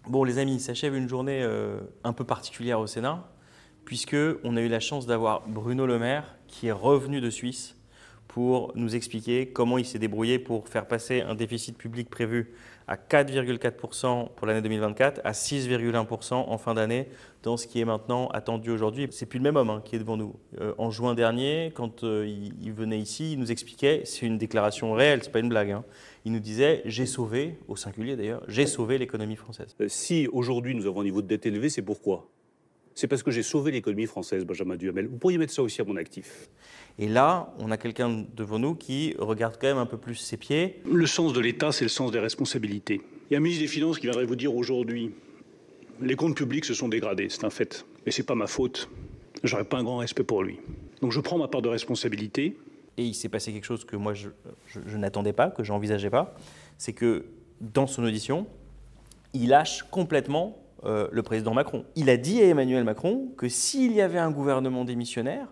Bon les amis, s'achève une journée un peu particulière au Sénat, puisqu'on a eu la chance d'avoir Bruno Le Maire qui est revenu de Suisse pour nous expliquer comment il s'est débrouillé pour faire passer un déficit public prévu à 4,4% pour l'année 2024 à 6,1% en fin d'année dans ce qui est maintenant attendu aujourd'hui. C'est plus le même homme qui est devant nous. En juin dernier, quand il venait ici, il nous expliquait, c'est une déclaration réelle, c'est pas une blague, il nous disait « j'ai sauvé », au singulier d'ailleurs, « j'ai sauvé l'économie française ». Si aujourd'hui nous avons un niveau de dette élevé, c'est pourquoi? C'est parce que j'ai sauvé l'économie française, Benjamin Duhamel. Vous pourriez mettre ça aussi à mon actif. Et là, on a quelqu'un devant nous qui regarde quand même un peu plus ses pieds. Le sens de l'État, c'est le sens des responsabilités. Il y a un ministre des Finances qui viendrait vous dire aujourd'hui les comptes publics se sont dégradés, c'est un fait. Et c'est pas ma faute. J'aurais pas un grand respect pour lui. Donc je prends ma part de responsabilité. Et il s'est passé quelque chose que moi je n'attendais pas, que je n'envisageais pas. C'est que dans son audition, il lâche complètement le président Macron. Il a dit à Emmanuel Macron que s'il y avait un gouvernement démissionnaire,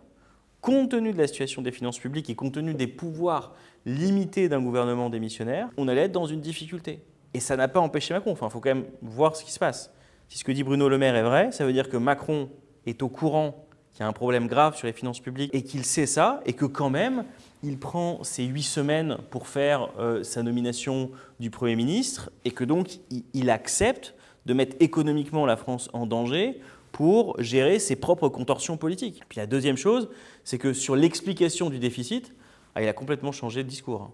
compte tenu de la situation des finances publiques et compte tenu des pouvoirs limités d'un gouvernement démissionnaire, on allait être dans une difficulté. Et ça n'a pas empêché Macron. Enfin, il faut quand même voir ce qui se passe. Si ce que dit Bruno Le Maire est vrai, ça veut dire que Macron est au courant qu'il y a un problème grave sur les finances publiques et qu'il sait ça et que quand même, il prend ces 8 semaines pour faire sa nomination du Premier ministre et que donc il accepte de mettre économiquement la France en danger pour gérer ses propres contorsions politiques. Puis la deuxième chose, c'est que sur l'explication du déficit, il a complètement changé de discours.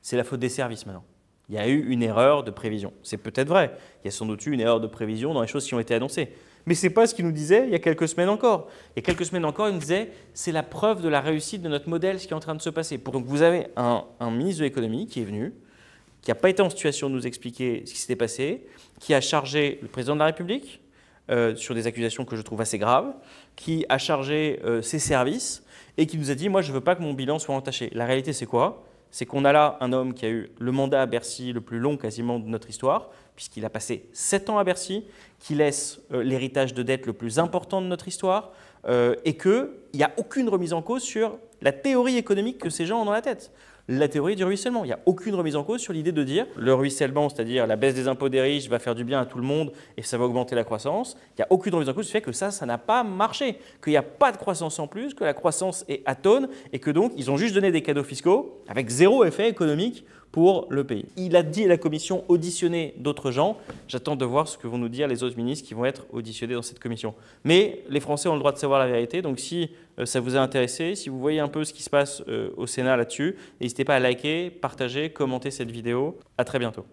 C'est la faute des services maintenant. Il y a eu une erreur de prévision. C'est peut-être vrai. Il y a sans doute eu une erreur de prévision dans les choses qui ont été annoncées. Mais ce n'est pas ce qu'il nous disait il y a quelques semaines encore. Il y a quelques semaines encore, il nous disait c'est la preuve de la réussite de notre modèle, ce qui est en train de se passer. Donc vous avez un ministre de l'économie qui est venu, qui n'a pas été en situation de nous expliquer ce qui s'était passé, qui a chargé le président de la République sur des accusations que je trouve assez graves, qui a chargé ses services et qui nous a dit « moi je ne veux pas que mon bilan soit entaché ». La réalité c'est quoi? C'est qu'on a là un homme qui a eu le mandat à Bercy le plus long quasiment de notre histoire, puisqu'il a passé 7 ans à Bercy, qui laisse l'héritage de dette le plus important de notre histoire, et qu'il n'y a aucune remise en cause sur la théorie économique que ces gens ont dans la tête. La théorie du ruissellement. Il n'y a aucune remise en cause sur l'idée de dire le ruissellement, c'est-à-dire la baisse des impôts des riches va faire du bien à tout le monde et ça va augmenter la croissance. Il n'y a aucune remise en cause du fait que ça n'a pas marché, qu'il n'y a pas de croissance en plus, que la croissance est atone et que donc ils ont juste donné des cadeaux fiscaux avec zéro effet économique pour le pays. Il a dit à la commission auditionner d'autres gens. J'attends de voir ce que vont nous dire les autres ministres qui vont être auditionnés dans cette commission. Mais les Français ont le droit de savoir la vérité. Donc si ça vous a intéressé, si vous voyez un peu ce qui se passe au Sénat là-dessus, n'hésitez pas à liker, partager, commenter cette vidéo. À très bientôt.